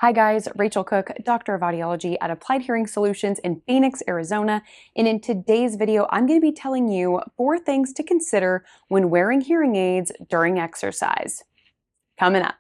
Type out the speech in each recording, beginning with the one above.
Hi guys, Rachael Cook, Doctor of Audiology at Applied Hearing Solutions in Phoenix, Arizona. And in today's video, I'm going to be telling you 4 things to consider when wearing hearing aids during exercise. Coming up.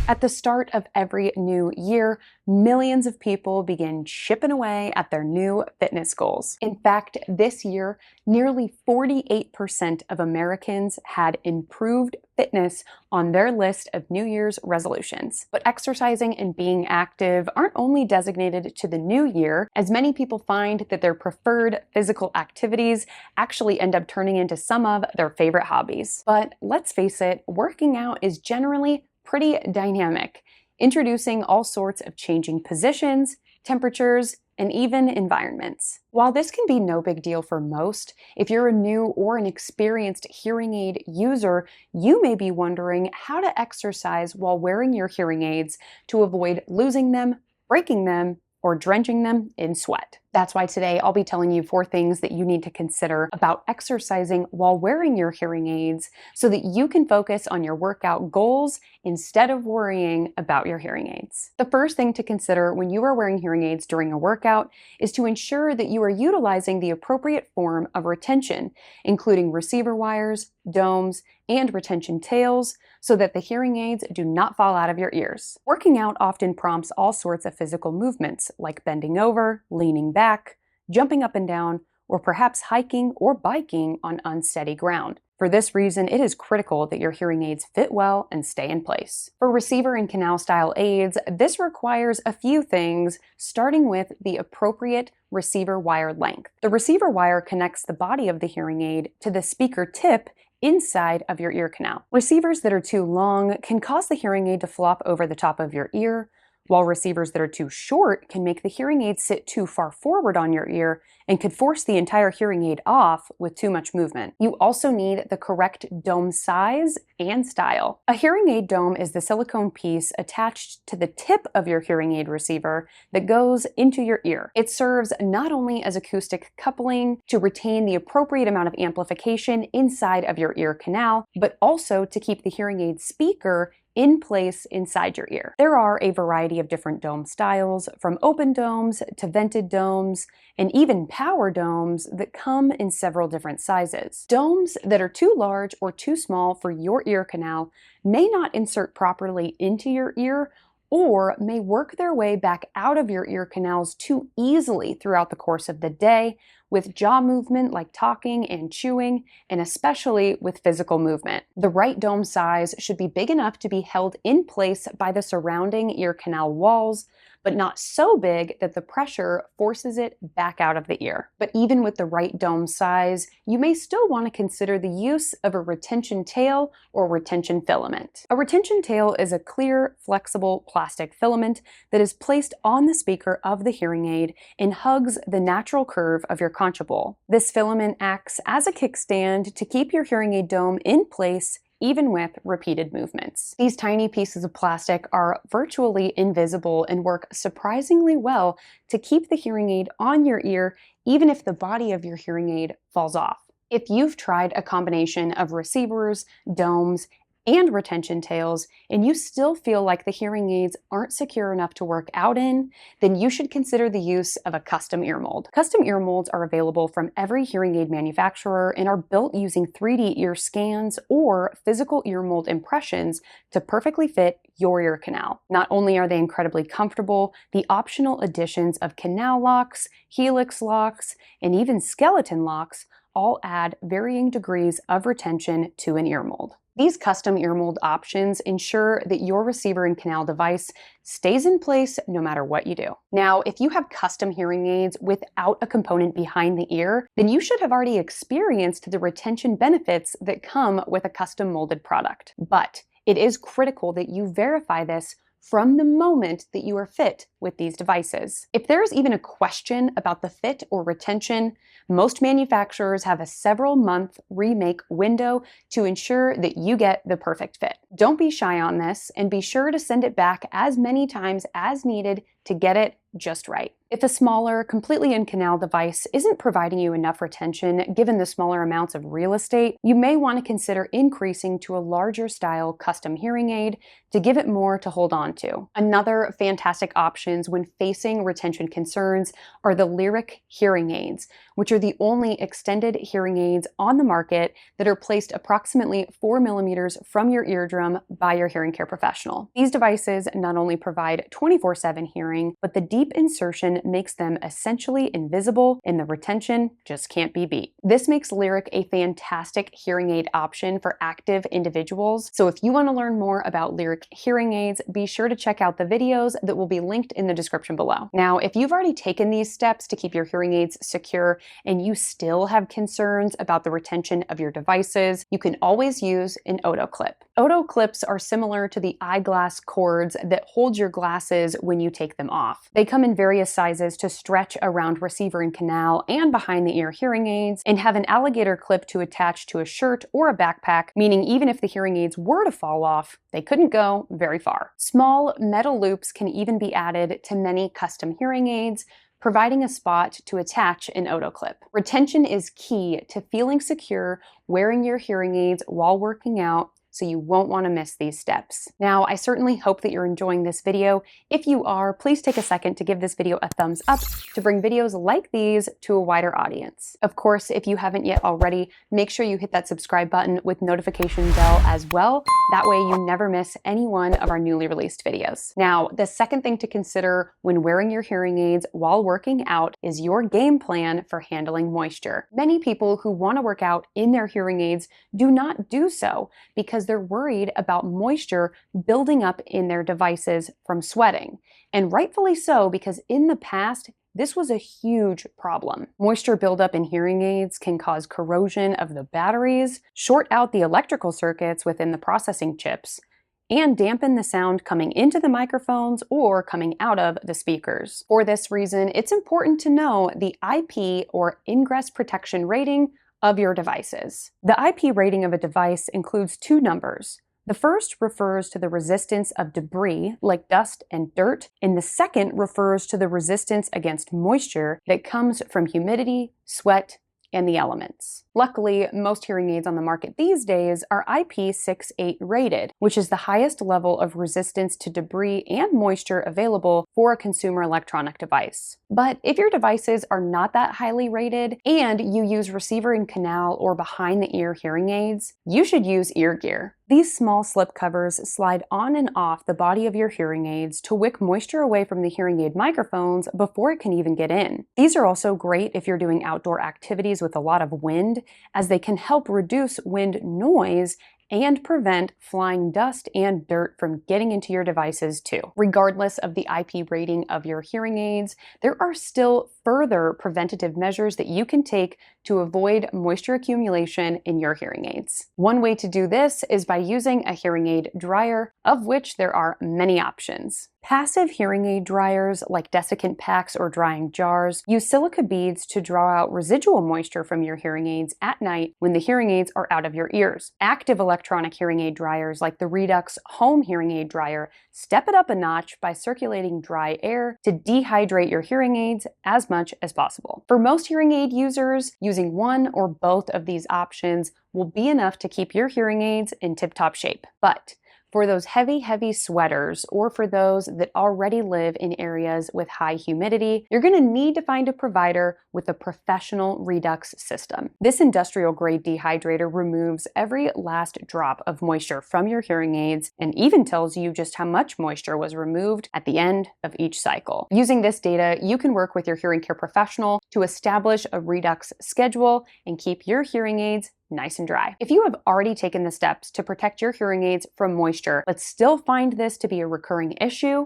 At the start of every new year, millions of people begin chipping away at their new fitness goals. In fact, this year, nearly 48% of Americans had improved fitness on their list of New Year's resolutions. But exercising and being active aren't only designated to the new year, as many people find that their preferred physical activities actually end up turning into some of their favorite hobbies. But let's face it, working out is generally pretty dynamic, introducing all sorts of changing positions, temperatures, and even environments. While this can be no big deal for most, if you're a new or an experienced hearing aid user, you may be wondering how to exercise while wearing your hearing aids to avoid losing them, breaking them, or drenching them in sweat. That's why today I'll be telling you 4 things that you need to consider about exercising while wearing your hearing aids so that you can focus on your workout goals instead of worrying about your hearing aids. The first thing to consider when you are wearing hearing aids during a workout is to ensure that you are utilizing the appropriate form of retention, including receiver wires, domes, and retention tails, so that the hearing aids do not fall out of your ears. Working out often prompts all sorts of physical movements, like bending over, leaning back, jumping up and down, or perhaps hiking or biking on unsteady ground. For this reason, it is critical that your hearing aids fit well and stay in place. For receiver and canal style aids, this requires a few things, starting with the appropriate receiver wire length. The receiver wire connects the body of the hearing aid to the speaker tip inside of your ear canal. Receivers that are too long can cause the hearing aid to flop over the top of your ear, while receivers that are too short can make the hearing aid sit too far forward on your ear and could force the entire hearing aid off with too much movement. You also need the correct dome size and style. A hearing aid dome is the silicone piece attached to the tip of your hearing aid receiver that goes into your ear. It serves not only as acoustic coupling to retain the appropriate amount of amplification inside of your ear canal, but also to keep the hearing aid speaker in place inside your ear. There are a variety of different dome styles, from open domes to vented domes, and even power domes that come in several different sizes. Domes that are too large or too small for your ear canal may not insert properly into your ear, or may work their way back out of your ear canals too easily throughout the course of the day, with jaw movement like talking and chewing, and especially with physical movement. The right dome size should be big enough to be held in place by the surrounding ear canal walls, but not so big that the pressure forces it back out of the ear. But even with the right dome size, you may still want to consider the use of a retention tail or retention filament. A retention tail is a clear, flexible plastic filament that is placed on the speaker of the hearing aid and hugs the natural curve of your concha bowl. This filament acts as a kickstand to keep your hearing aid dome in place even with repeated movements. These tiny pieces of plastic are virtually invisible and work surprisingly well to keep the hearing aid on your ear, even if the body of your hearing aid falls off. If you've tried a combination of receivers, domes, and retention tails, and you still feel like the hearing aids aren't secure enough to work out in, then you should consider the use of a custom ear mold. Custom ear molds are available from every hearing aid manufacturer and are built using 3D ear scans or physical ear mold impressions to perfectly fit your ear canal. Not only are they incredibly comfortable, the optional additions of canal locks, helix locks, and even skeleton locks all add varying degrees of retention to an ear mold. These custom ear mold options ensure that your receiver and canal device stays in place no matter what you do. Now, if you have custom hearing aids without a component behind the ear, then you should have already experienced the retention benefits that come with a custom molded product. But it is critical that you verify this from the moment that you are fit with these devices. If there's even a question about the fit or retention, most manufacturers have a several-month remake window to ensure that you get the perfect fit. Don't be shy on this, and be sure to send it back as many times as needed to get it just right. If a smaller, completely in-canal device isn't providing you enough retention given the smaller amounts of real estate, you may want to consider increasing to a larger style custom hearing aid to give it more to hold on to. Another fantastic options when facing retention concerns are the Lyric hearing aids, which are the only extended hearing aids on the market that are placed approximately 4 millimeters from your eardrum by your hearing care professional. These devices not only provide 24/7 hearing, but the deep insertion makes them essentially invisible and the retention just can't be beat. This makes Lyric a fantastic hearing aid option for active individuals. So if you want to learn more about Lyric hearing aids, be sure to check out the videos that will be linked in the description below. Now, if you've already taken these steps to keep your hearing aids secure and you still have concerns about the retention of your devices, you can always use an Odo clip. Odo clips are similar to the eyeglass cords that hold your glasses when you take them off. They come in various sizes to stretch around receiver and canal and behind the ear hearing aids, and have an alligator clip to attach to a shirt or a backpack, meaning even if the hearing aids were to fall off, they couldn't go very far. Small metal loops can even be added to many custom hearing aids, providing a spot to attach an Odo clip. Retention is key to feeling secure wearing your hearing aids while working out, so you won't want to miss these steps. Now, I certainly hope that you're enjoying this video. If you are, please take a second to give this video a thumbs up to bring videos like these to a wider audience. Of course, if you haven't yet already, make sure you hit that subscribe button with notification bell as well. That way you never miss any one of our newly released videos. Now, the second thing to consider when wearing your hearing aids while working out is your game plan for handling moisture. Many people who want to work out in their hearing aids do not do so because they're worried about moisture building up in their devices from sweating. And rightfully so, because in the past, this was a huge problem. Moisture buildup in hearing aids can cause corrosion of the batteries, short out the electrical circuits within the processing chips, and dampen the sound coming into the microphones or coming out of the speakers. For this reason, it's important to know the IP or ingress protection rating of your devices. The IP rating of a device includes two numbers. The first refers to the resistance of debris, like dust and dirt, and the second refers to the resistance against moisture that comes from humidity, sweat, and the elements. Luckily, most hearing aids on the market these days are IP68 rated, which is the highest level of resistance to debris and moisture available for a consumer electronic device. But if your devices are not that highly rated and you use receiver and canal or behind the ear hearing aids, you should use ear gear. These small slip covers slide on and off the body of your hearing aids to wick moisture away from the hearing aid microphones before it can even get in. These are also great if you're doing outdoor activities with a lot of wind, as they can help reduce wind noise and prevent flying dust and dirt from getting into your devices too. Regardless of the IP rating of your hearing aids, there are still further preventative measures that you can take to avoid moisture accumulation in your hearing aids. One way to do this is by using a hearing aid dryer, of which there are many options. Passive hearing aid dryers, like desiccant packs or drying jars, use silica beads to draw out residual moisture from your hearing aids at night when the hearing aids are out of your ears. Active electronic hearing aid dryers, like the Redux home hearing aid dryer, step it up a notch by circulating dry air to dehydrate your hearing aids as much as possible. For most hearing aid users, using one or both of these options will be enough to keep your hearing aids in tip-top shape. But for those heavy sweaters, or for those that already live in areas with high humidity, you're going to need to find a provider with a professional Redux system. This industrial grade dehydrator removes every last drop of moisture from your hearing aids and even tells you just how much moisture was removed at the end of each cycle. Using this data, you can work with your hearing care professional to establish a Redux schedule and keep your hearing aids nice and dry. If you have already taken the steps to protect your hearing aids from moisture, but still find this to be a recurring issue,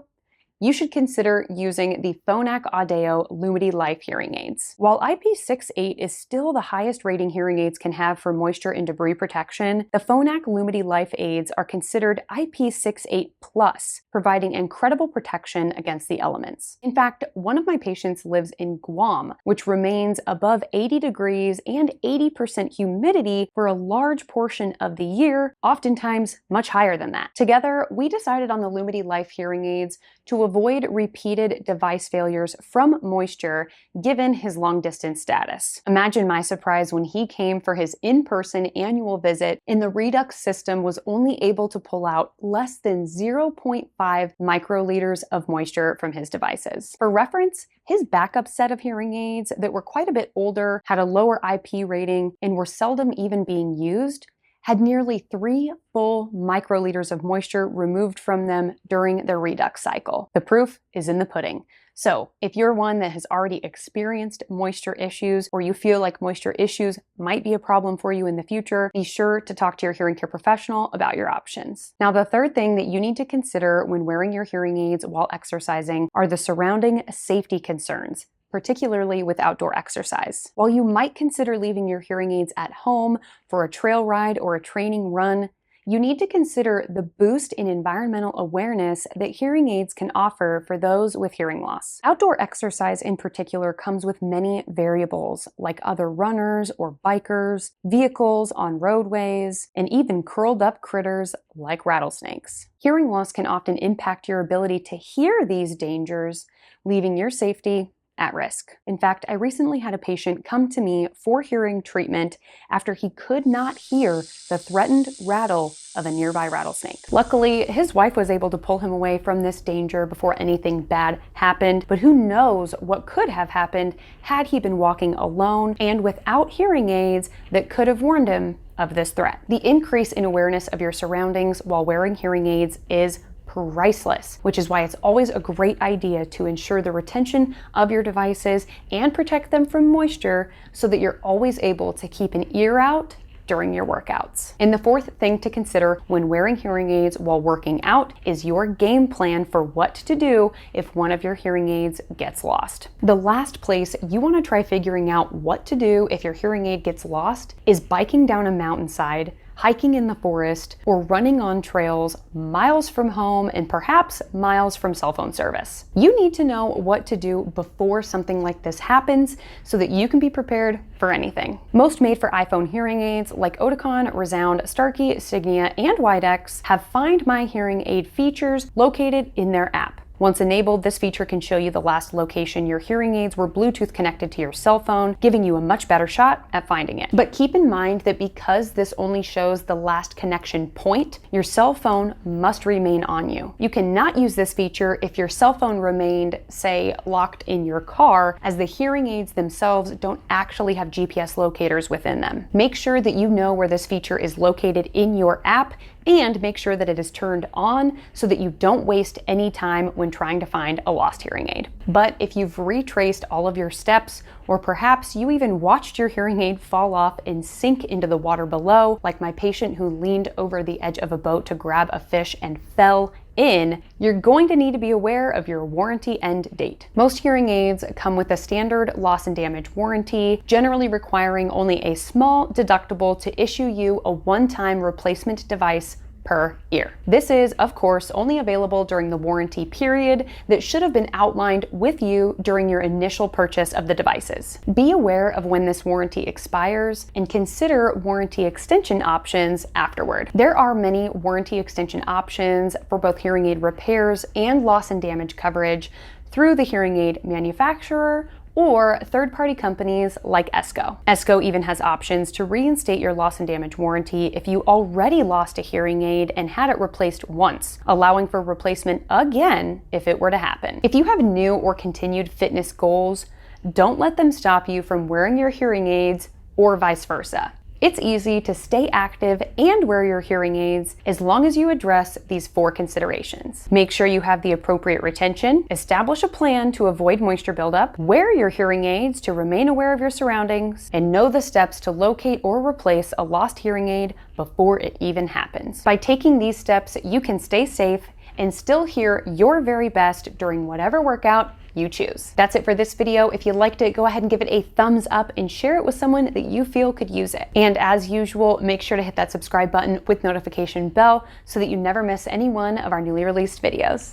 you should consider using the Phonak Audio Lumity Life hearing aids. While IP68 is still the highest rating hearing aids can have for moisture and debris protection, the Phonak Lumity Life aids are considered IP68 plus, providing incredible protection against the elements. In fact, one of my patients lives in Guam, which remains above 80 degrees and 80% humidity for a large portion of the year, oftentimes much higher than that. Together, we decided on the Lumity Life hearing aids to to avoid repeated device failures from moisture given his long-distance status. Imagine my surprise when he came for his in-person annual visit and the Redux system was only able to pull out less than 0.5 microliters of moisture from his devices. For reference, his backup set of hearing aids that were quite a bit older, had a lower IP rating, and were seldom even being used, had nearly 3 full microliters of moisture removed from them during their Redux cycle. The proof is in the pudding. So if you're one that has already experienced moisture issues, or you feel like moisture issues might be a problem for you in the future, be sure to talk to your hearing care professional about your options. Now, the third thing that you need to consider when wearing your hearing aids while exercising are the surrounding safety concerns, particularly with outdoor exercise. While you might consider leaving your hearing aids at home for a trail ride or a training run, you need to consider the boost in environmental awareness that hearing aids can offer for those with hearing loss. Outdoor exercise in particular comes with many variables, like other runners or bikers, vehicles on roadways, and even curled up critters like rattlesnakes. Hearing loss can often impact your ability to hear these dangers, leaving your safety at risk. In fact, I recently had a patient come to me for hearing treatment after he could not hear the threatened rattle of a nearby rattlesnake. Luckily, his wife was able to pull him away from this danger before anything bad happened, but who knows what could have happened had he been walking alone and without hearing aids that could have warned him of this threat. The increase in awareness of your surroundings while wearing hearing aids is priceless, which is why it's always a great idea to ensure the retention of your devices and protect them from moisture so that you're always able to keep an ear out during your workouts. And the fourth thing to consider when wearing hearing aids while working out is your game plan for what to do if one of your hearing aids gets lost. The last place you want to try figuring out what to do if your hearing aid gets lost is biking down a mountainside, hiking in the forest, or running on trails miles from home and perhaps miles from cell phone service. You need to know what to do before something like this happens so that you can be prepared for anything. Most made-for iPhone hearing aids like Oticon, Resound, Starkey, Signia, and Widex have Find My Hearing Aid features located in their app. Once enabled, this feature can show you the last location your hearing aids were Bluetooth connected to your cell phone, giving you a much better shot at finding it. But keep in mind that because this only shows the last connection point, your cell phone must remain on you. You cannot use this feature if your cell phone remained, say, locked in your car, as the hearing aids themselves don't actually have GPS locators within them. Make sure that you know where this feature is located in your app and make sure that it is turned on so that you don't waste any time when trying to find a lost hearing aid. But if you've retraced all of your steps, or perhaps you even watched your hearing aid fall off and sink into the water below, like my patient who leaned over the edge of a boat to grab a fish and fell in, you're going to need to be aware of your warranty end date. Most hearing aids come with a standard loss and damage warranty, generally requiring only a small deductible to issue you a one-time replacement device per ear. This is, of course, only available during the warranty period that should have been outlined with you during your initial purchase of the devices. Be aware of when this warranty expires and consider warranty extension options afterward. There are many warranty extension options for both hearing aid repairs and loss and damage coverage through the hearing aid manufacturer or third-party companies like ESCO. ESCO even has options to reinstate your loss and damage warranty if you already lost a hearing aid and had it replaced once, allowing for replacement again if it were to happen. If you have new or continued fitness goals, don't let them stop you from wearing your hearing aids or vice versa. It's easy to stay active and wear your hearing aids as long as you address these 4 considerations. Make sure you have the appropriate retention, establish a plan to avoid moisture buildup, wear your hearing aids to remain aware of your surroundings, and know the steps to locate or replace a lost hearing aid before it even happens. By taking these steps, you can stay safe and still hear your very best during whatever workout you choose. That's it for this video. If you liked it, go ahead and give it a thumbs up and share it with someone that you feel could use it. And as usual, make sure to hit that subscribe button with notification bell so that you never miss any one of our newly released videos.